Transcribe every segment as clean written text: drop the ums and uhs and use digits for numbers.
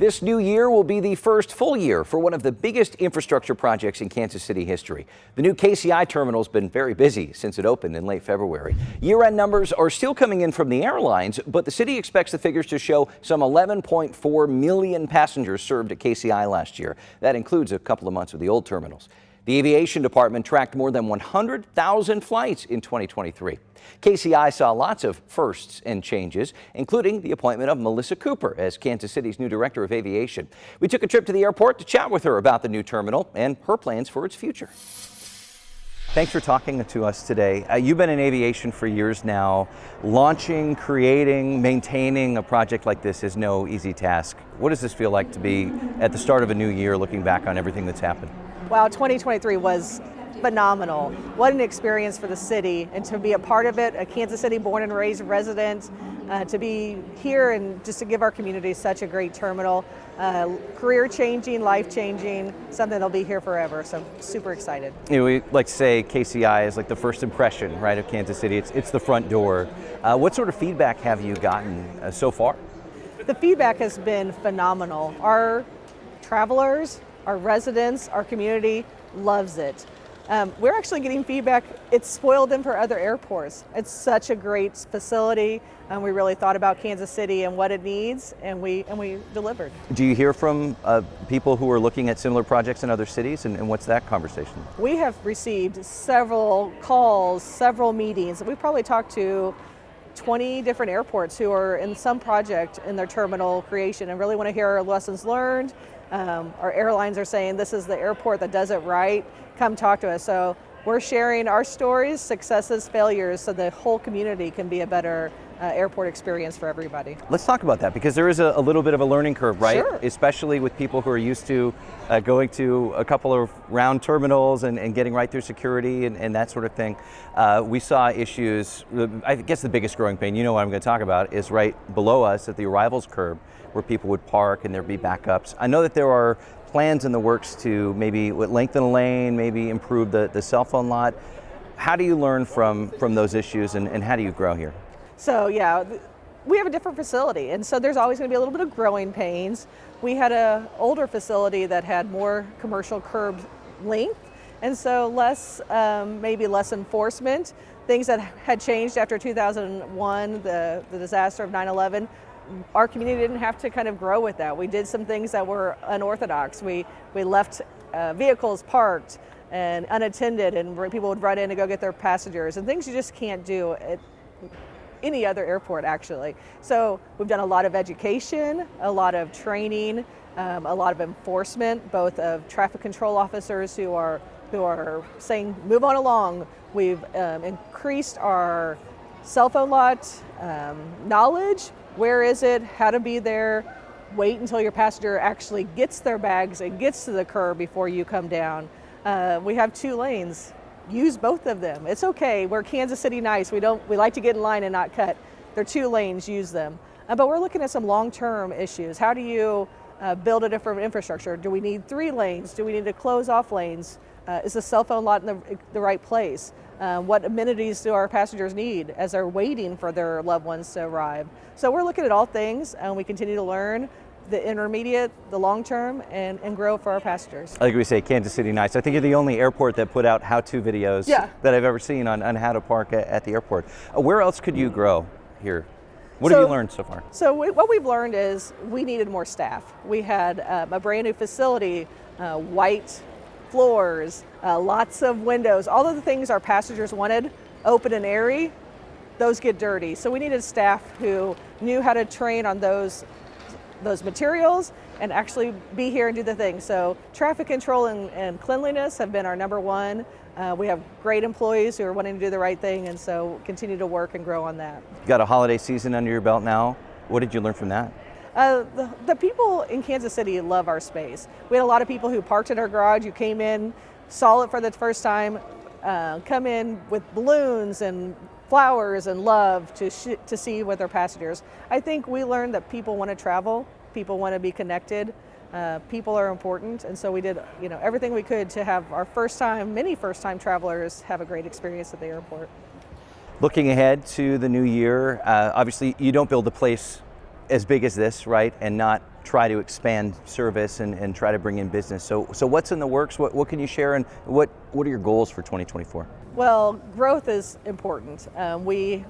This new year will be the first full year for one of the biggest infrastructure projects in Kansas City history. The new KCI terminal has been very busy since it opened in late February. Year-end numbers are still coming in from the airlines, but the city expects the figures to show some 11.4 million passengers served at KCI last year. That includes a couple of months of the old terminals. The aviation department tracked more than 100,000 flights in 2023. KCI saw lots of firsts and changes, including the appointment of Melissa Cooper as Kansas City's new director of aviation. We took a trip to the airport to chat with her about the new terminal and her plans for its future. Thanks for talking to us today. You've been in aviation for years now. Launching, creating, maintaining a project like this is no easy task. What does this feel like to be at the start of a new year, looking back on everything that's happened? Wow, 2023 was phenomenal. What an experience for the city, and to be a part of it, a Kansas City born and raised resident, to be here and just to give our community such a great terminal, career changing, life changing, something that'll be here forever. So super excited. You know, we like to say KCI is like the first impression, right, of Kansas City. It's the front door. What sort of feedback have you gotten so far? The feedback has been phenomenal. Our travelers, our residents, our community loves it. We're actually getting feedback. It's spoiled them for other airports. It's such a great facility, and we really thought about Kansas City and what it needs, and we delivered. Do you hear from people who are looking at similar projects in other cities, and what's that conversation? We have received several calls, several meetings. We probably talked to 20 different airports who are in some project in their terminal creation and really want to hear our lessons learned. Our airlines are saying this is the airport that does it right. Come talk to us. So we're sharing our stories, successes, failures, so the whole community can be a better airport experience for everybody. Let's talk about that, because there is a little bit of a learning curve, right? Sure. Especially with people who are used to going to a couple of round terminals and getting right through security and that sort of thing. We saw issues. I guess the biggest growing pain, you know what I'm going to talk about, is right below us at the arrivals curb, where people would park and there'd be backups. I know that there are plans in the works to maybe lengthen a lane, maybe improve the cell phone lot. How do you learn from those issues, and how do you grow here? So yeah, we have a different facility, and so there's always going to be a little bit of growing pains. We had an older facility that had more commercial curb length, and so maybe less enforcement. Things that had changed after 2001, the disaster of 9/11. Our community didn't have to kind of grow with that. We did some things that were unorthodox. We left vehicles parked and unattended, and people would run in to go get their passengers, and things you just can't do at any other airport, actually. So we've done a lot of education, a lot of training, a lot of enforcement, both of traffic control officers who are saying move on along. We've increased our cell phone lot knowledge. Where is it? How to be there? Wait until your passenger actually gets their bags and gets to the curb before you come down. We have 2 lanes. Use both of them. It's okay. We're Kansas City nice. We like to get in line and not cut. They're 2 lanes. Use them. But we're looking at some long-term issues. How do you build a different infrastructure? Do we need 3 lanes? Do we need to close off lanes? Is the cell phone lot in the right place? What amenities do our passengers need as they're waiting for their loved ones to arrive? So we're looking at all things, and we continue to learn the intermediate, the long term, and grow for our passengers. I think we say Kansas City nice. I think you're the only airport that put out how-to videos that I've ever seen on how to park at the airport. Where else could you grow here? What have you learned so far? So what we've learned is we needed more staff. We had a brand new facility, white floors, lots of windows, all of the things our passengers wanted, open and airy, those get dirty. So we needed staff who knew how to train on those materials and actually be here and do the thing. So traffic control and cleanliness have been our number one. We have great employees who are wanting to do the right thing, and so continue to work and grow on that. You got a holiday season under your belt now. What did you learn from that? The people in Kansas City love our space. We had a lot of people who parked in our garage, who came in, saw it for the first time, come in with balloons and flowers and love to see with their passengers. I think we learned that people want to travel, people want to be connected, people are important, and so we did everything we could to have our many first-time travelers have a great experience at the airport. Looking ahead to the new year, obviously you don't build a place as big as this, right, and not try to expand service and try to bring in business. So what's in the works? What can you share, and what are your goals for 2024? Well, growth is important. We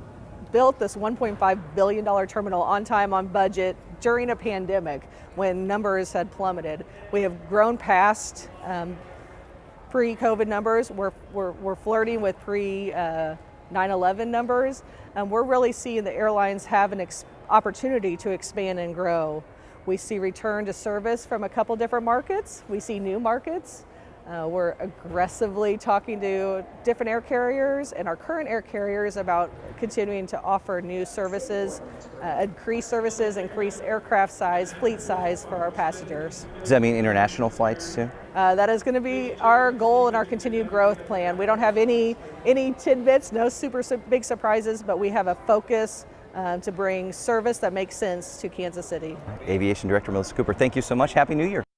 built this $1.5 billion terminal on time, on budget, during a pandemic when numbers had plummeted. We have grown past pre-COVID numbers. We're flirting with pre-9/11 numbers. We're really seeing the airlines have an opportunity to expand and grow. We see return to service from a couple different markets. We see new markets. We're aggressively talking to different air carriers and our current air carriers about continuing to offer new services, increase services, increase aircraft size, fleet size for our passengers. Does that mean international flights too? That is going to be our goal and our continued growth plan. We don't have any tidbits, no super big surprises, but we have a focus to bring service that makes sense to Kansas City. Aviation Director Melissa Cooper, thank you so much. Happy New Year.